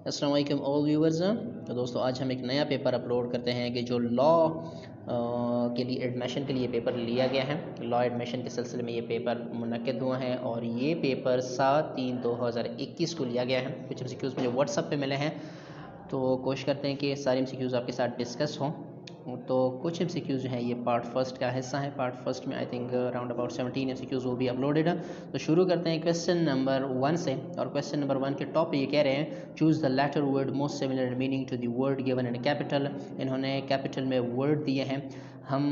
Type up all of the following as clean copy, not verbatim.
अस्सलाम वालेकुम all viewers. तो दोस्तों आज हम एक नया पेपर अपलोड करते हैं कि जो लॉ के लिए एडमिशन के लिए पेपर लिया गया है। लॉ एडमिशन के सिलसिले में ये पेपर मुनक्किद हुआ है और ये पेपर 7/3/2021 को लिया गया है। कुछ एमसीक्यूज़ मुझे व्हाट्सएप पे मिले हैं, तो कोशिश करते हैं कि सारे एमसीक्यूज़ आपके साथ डिस्कस हों। तो कुछ एमसीक्यूज़ जो हैं ये पार्ट फर्स्ट का हिस्सा है। पार्ट फर्स्ट में I think around about 17 MCQs वो भी अपलोडेड है। तो शुरू करते हैं क्वेश्चन नंबर 1 से। और क्वेश्चन नंबर 1 के टॉप पे ये कह रहे हैं choose the letter word most similar in meaning to the word given in capital. इन्होंने कैपिटल में वर्ड दिए हैं। हम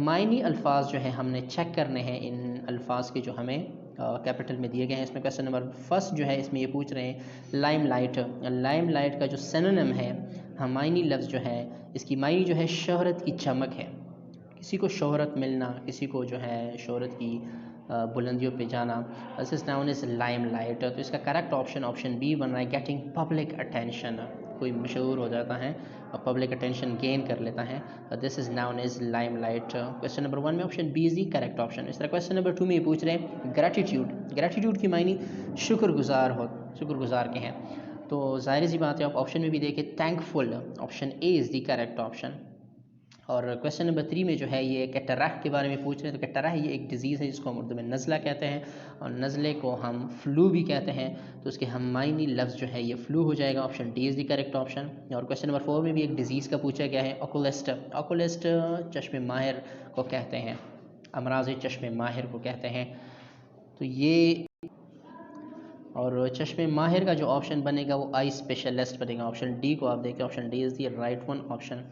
मायनी अल्फाज जो हैं हमने चेक करने हैं इन अल्फाज के जो हमें कैपिटल में दिए गए हैं। इसमें क्वेश्चन नंबर फर्स्ट जो है इसमें ये पूछ रहे हैं लाइम लाइट। लाइम लाइट का जो सिनोनिम है हमायनी लफ्ज़ जो है इसकी मायनी जो है शोहरत की चमक है। किसी को शोहरत मिलना, किसी को जो है शोहरत की बुलंदियों पे जाना, this is known as limelight. तो इसका करेक्ट ऑप्शन बी बन रहा है गेटिंग पब्लिक अटेंशन। कोई मशहूर हो जाता है और पब्लिक अटेंशन गेन कर लेता है, this is known as limelight. Question number 1 में option B is the correct option. इस तरह क्वेश्चन नंबर 2 में ये पूछ रहे हैं ग्रैटिट्यूड। ग्रैटिट्यूड की मायनी शुक्रगुजार के हैं। तो ज़ाहिर सी बात है आप ऑप्शन में भी देखें thankful, option A is the correct option. और क्वेश्चन नंबर 3 में जो है ये कैटराह के बारे में पूछ रहे हैं। तो कैटराह ये एक डिज़ीज़ है जिसको हम उर्दू में नज़ला कहते हैं और नज़ले को हम फ्लू भी कहते हैं। तो उसके हमायनी लफ्ज़ जो है ये फ्लू हो जाएगा, option D is the correct option. और क्वेश्चन नंबर 4 में भी एक डिज़ीज़ का पूछा गया है ओकुलिस्ट। ओकुलिस्ट चश्मे माहिर को कहते हैं, अमराज़ चश्मे माहिर को कहते हैं। तो ये और चश्मे माहिर का जो ऑप्शन बनेगा वो आई स्पेशलिस्ट बनेगा, ऑप्शन डी को आप देखें, option D is the right one option.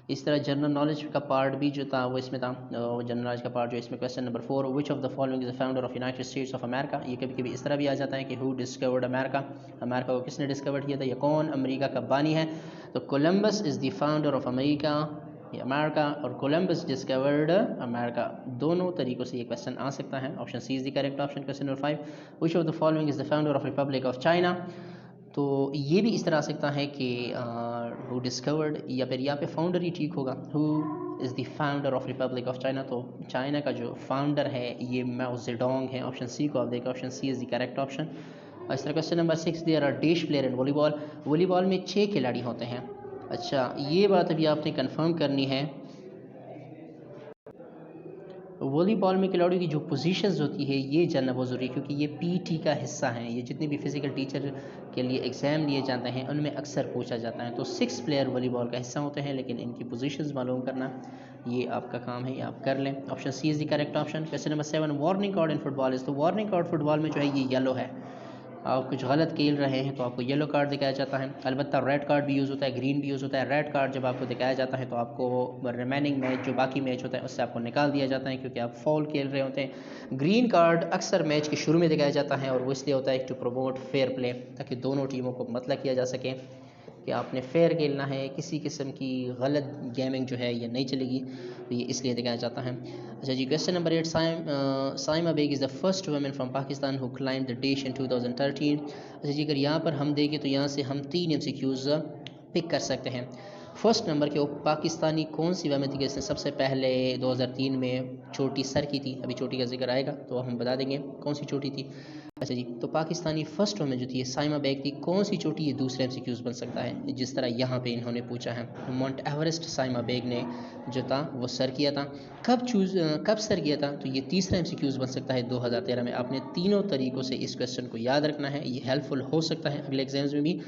इस तरह जनरल नॉलेज का पार्ट भी जो था वो इसमें था। जनरल नॉलेज का पार्ट जो इसमें question number 4 which of the following is the founder of United states of America. ये कभी कभी इस तरह भी आ जाता है कि हु डिस्कवर्ड अमेरिका, अमेरिका को किसने डिस्कवर किया था, या कौन अमेरिका का बानी है। तो Columbus is the founder of America, America और कोलंबस डिस्कवर्ड अमेरिका, दोनों तरीक़ों से ये क्वेश्चन आ सकता है। Option C is the correct option. Question number 5 which of the following is the founder of republic of China. तो ये भी इस तरह आ सकता है कि हु डिस्कवर्ड, या फिर यहाँ पे फाउंडर ही ठीक होगा, who is the founder of republic of China. तो चाइना का जो फाउंडर है ये माओ ज़ेडोंग है, ऑप्शन सी को आप देखें, option C is the correct option. और इस तरह question number 6 there are dash player in volleyball. Volleyball में 6 खिलाड़ी होते हैं। अच्छा, ये बात अभी आपने कंफर्म करनी है। वॉलीबॉल में खिलाड़ियों की जो पोजीशंस होती है ये जानना बहुत ज़रूरी है, क्योंकि ये पीटी का हिस्सा है। ये जितने भी फिज़िकल टीचर के लिए एग्ज़ाम लिए जाते हैं उनमें अक्सर पूछा जाता है। तो 6 प्लेयर वॉलीबॉल का हिस्सा होते हैं, लेकिन इनकी पोजीशंस मालूम करना ये आपका काम है, ये आप कर लें। Option C is the correct option. Question number 7 warning card in football is. तो वार्निंग कार्ड फुटबॉल में जो है ये येलो है। आप कुछ गलत खेल रहे हैं तो आपको येलो कार्ड दिखाया जाता है। अलबत्ता रेड कार्ड भी यूज़ होता है, ग्रीन भी यूज़ होता है। रेड कार्ड जब आपको दिखाया जाता है तो आपको रिमेनिंग मैच, जो बाकी मैच होता है, उससे आपको निकाल दिया जाता है, क्योंकि आप फॉल खेल रहे होते हैं। ग्रीन कार्ड अक्सर मैच के शुरू में दिखाया जाता है और वो इसलिए होता है टू प्रमोट फेयर प्ले, ताकि दोनों टीमों को मतलब किया जा सके कि आपने फेयर खेलना है, किसी किस्म की गलत गेमिंग जो है ये नहीं चलेगी, तो ये इसलिए दिखाया जाता है। अच्छा जी, question number 8 Saima Baig is the first women from Pakistan who climb the dash in 2013। अच्छा जी, अगर यहाँ पर हम देखें तो यहाँ से हम 3 एमसीक्यूज़ पिक कर सकते हैं। फर्स्ट नंबर के पाकिस्तानी कौन सी वुमेन थी जिसने सबसे पहले 2003 में चोटी सर की थी। अभी चोटी का जिक्र आएगा तो हम बता देंगे कौन सी चोटी थी। अच्छा जी, तो पाकिस्तानी फर्स्ट वुमेन जो थी साइमा बेग थी, कौन सी चोटी, ये दूसरे एमसीक्यूज़ बन सकता है, जिस तरह यहाँ पे इन्होंने पूछा है। माउंट एवरेस्ट साइमा बेग ने जो था वो सर किया था। कब सर किया था, तो ये तीसरा एमसीक्यूज़ बन सकता है 2013 में। आपने तीनों तरीक़ों से इस क्वेश्चन को याद रखना है, ये हेल्पफुल हो सकता है अगले एग्जाम्स में भी।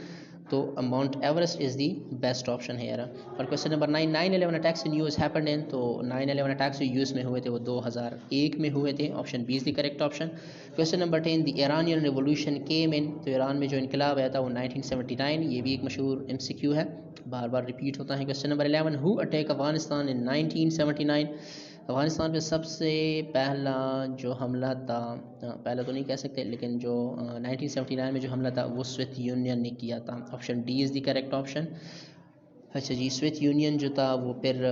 तो mount Everest is the best option है यार। और question number 9 9/11 attacks in US happened in. तो 9/11 अटैक्स जो यूएस में हुए थे वो 2001 में हुए थे, option B is the correct option. Question number 10 the Iranian revolution came in. तो ईरान में जो इनकलाब आया था वो 1979, ये भी एक मशहूर एमसीक्यू है, बार बार रिपीट होता है। Question number 11 who attack Afghanistan in 1979। Afghanistan पे सबसे पहला जो हमला था, पहला तो नहीं कह सकते, लेकिन जो 1979 में जो हमला था वो सोवियत यूनियन ने किया था, option D is the correct option. अच्छा जी, सोवियत यूनियन जो था वो फिर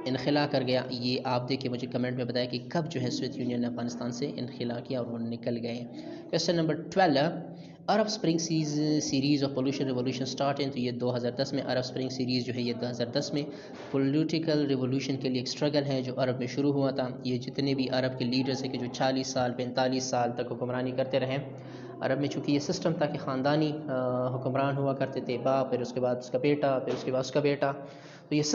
इनखला कर गया। ये आप देखिए, मुझे कमेंट में बताया कि कब जो है सोवियत यूनियन ने अफगानिस्तान से इनखला किया और वो निकल गए। Question number 12 Arab spring series of pollution revolution start in. तो ये 2010 में अरब स्प्रिंग सीरीज़ जो है ये 2010 में पॉलिटिकल रिवोल्यूशन के लिए एक स्ट्रगल है जो अरब में शुरू हुआ था। ये जितने भी अरब के लीडर्स हैं कि जो 40 साल 45 साल तक हुक्मरानी करते रहे, अरब में चूँकि ये सिस्टम था कि ख़ानदानी हुक्मरान हुआ करते थे, बाप, फिर उसके बाद उसका बेटा, फिर उसके बाद उसका बेटा, तो ये इस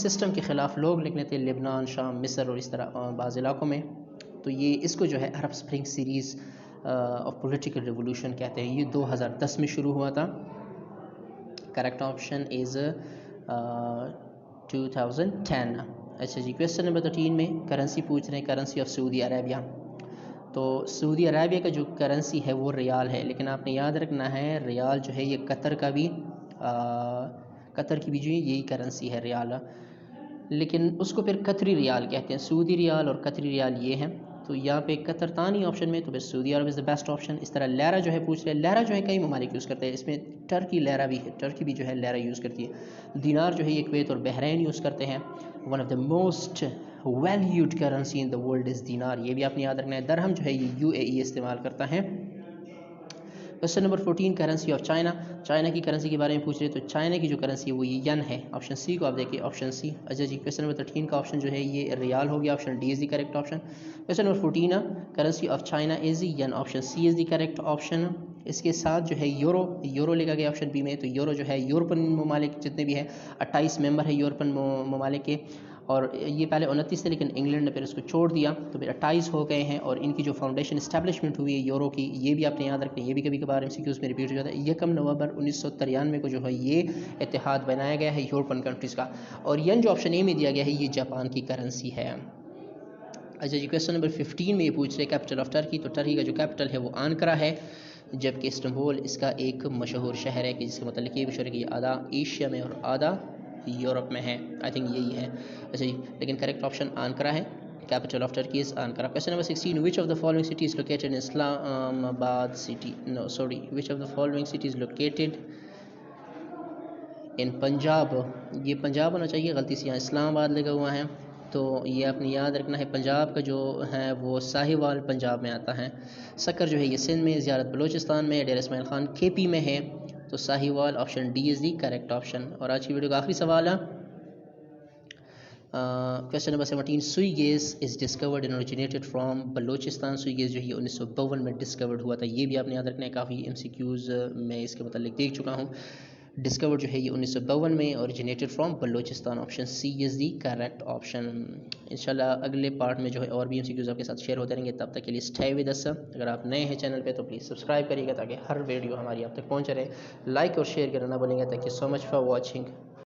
सिस्टम के ख़िलाफ़ लोग निकले थे लेबनान, शाम, मिस्र और इस तरह बाज़ इलाक़ों में। तो ये इसको जो है Arab spring series of political revolution कहते हैं। ये 2010 में शुरू हुआ था। Correct option is 2010। अच्छा जी, क्वेश्चन नंबर 13 में करेंसी पूछ रहे हैं, करेंसी ऑफ सऊदी अरेबिया। तो सऊदी अरेबिया का जो करेंसी है वो रियाल है, लेकिन आपने याद रखना है रियाल जो है ये कतर की भी जो यही करेंसी है रियाल, लेकिन उसको फिर कतरी रियाल कहते हैं। सऊदी रियाल और कतरी रियाल ये हैं। तो यहाँ पे कतरतानी ऑप्शन में तो फिर Saudi Arab is the best option. इस तरह लहरा जो है पूछ रहे हैं, लहरा जो है कई ममालिक यूज़ करते हैं, इसमें टर्की लहरा भी है, टर्की भी जो है लहरा यूज़ करती है। दीनार जो है ये कुवैत और बहरीन यूज़ करते हैं। One of the most valued currency in the world is dinar, ये भी आपने याद रखना है। दरहम जो है ये UAE इस्तेमाल करता है। Question number 14 currency of China. China की करेंसी के बारे में पूछ रहे हैं, तो चाइना की जो करेंसी है वो ये यन है। ऑप्शन सी को आप देखिए, ऑप्शन सी। अच्छा जी, क्वेश्चन नंबर 13 का ऑप्शन जो है ये रियाल हो गया, option D is the correct option. Question number 14 currency of China is yuan, option C is the correct option. इसके साथ जो है यूरो लेगा गया ऑप्शन बी में। तो यूरो जो है यूरोपियन ममालिक जितने भी हैं, 28 मेंबर है यूरोपियन ममालिक के, और ये पहले 29 थे लेकिन इंग्लैंड ने फिर इसको छोड़ दिया, तो फिर 28 हो गए हैं। और इनकी जो फाउंडेशन इस्टेब्लिशमेंट हुई है यूरो की, ये भी आपने याद रखना है, ये भी कभी कभार MCQs में रिपीट हो जाता है। 1 नवंबर 1993 को जो है ये इत्तेहाद बनाया गया है यूरोपियन कंट्रीज़ का। और यन जो ऑप्शन ए में दिया गया है ये जापान की करेंसी है। अच्छा जी, क्वेश्चन नंबर 15 में ये पूछ रहे कैपिटल ऑफ टर्की। तो टर्की का जो कैपिटल है वो आंकरा है, जबकि इस्तांबुल इसका एक मशहूर शहर है कि जिसके मतलब ये भी शहर है कि आधा एशिया में और आधा यूरोप में है। आई थिंक यही है। अच्छा जी, लेकिन करेक्ट ऑप्शन आंकरा है। Capital of Turkey is Ankara. Question number 16, which of the following city is located in Islamabad city, no sorry, which of the following city is located in Punjab. ये पंजाब होना चाहिए, गलती से यहाँ इस्लामाबाद लगा हुआ है। तो ये आपने याद रखना है, पंजाब का जो है वो साहिवाल पंजाब में आता है। सक्कर जो है ये सिंध में, ज़ियारत बलूचिस्तान में, डेरा इस्माइल खान KP में है। तो Sahiwal option D is the correct option. और आज की वीडियो का आखिरी सवाल है, क्वेश्चन नंबर 17, सुई gas is discovered and originated from Balochistan. सुई गैस जो है 1952 में डिस्कवर्ड हुआ था, ये भी आपने याद रखना है। काफ़ी MCQs में इसके मतलब देख चुका हूँ। डिस्कवर्ड जो है ये 1952 में, originated from Balochistan, option C is the correct option. इंशाल्लाह अगले पार्ट में जो है और भी MCQs आपके साथ शेयर होते रहेंगे। तब तक के लिए स्टे विद अस। अगर आप नए हैं चैनल पे तो प्लीज़ सब्सक्राइब करिएगा ताकि हर वीडियो हमारी आप तक पहुँच रहे। लाइक और शेयर करना ना भूलेंगे। Thank you so much for watching.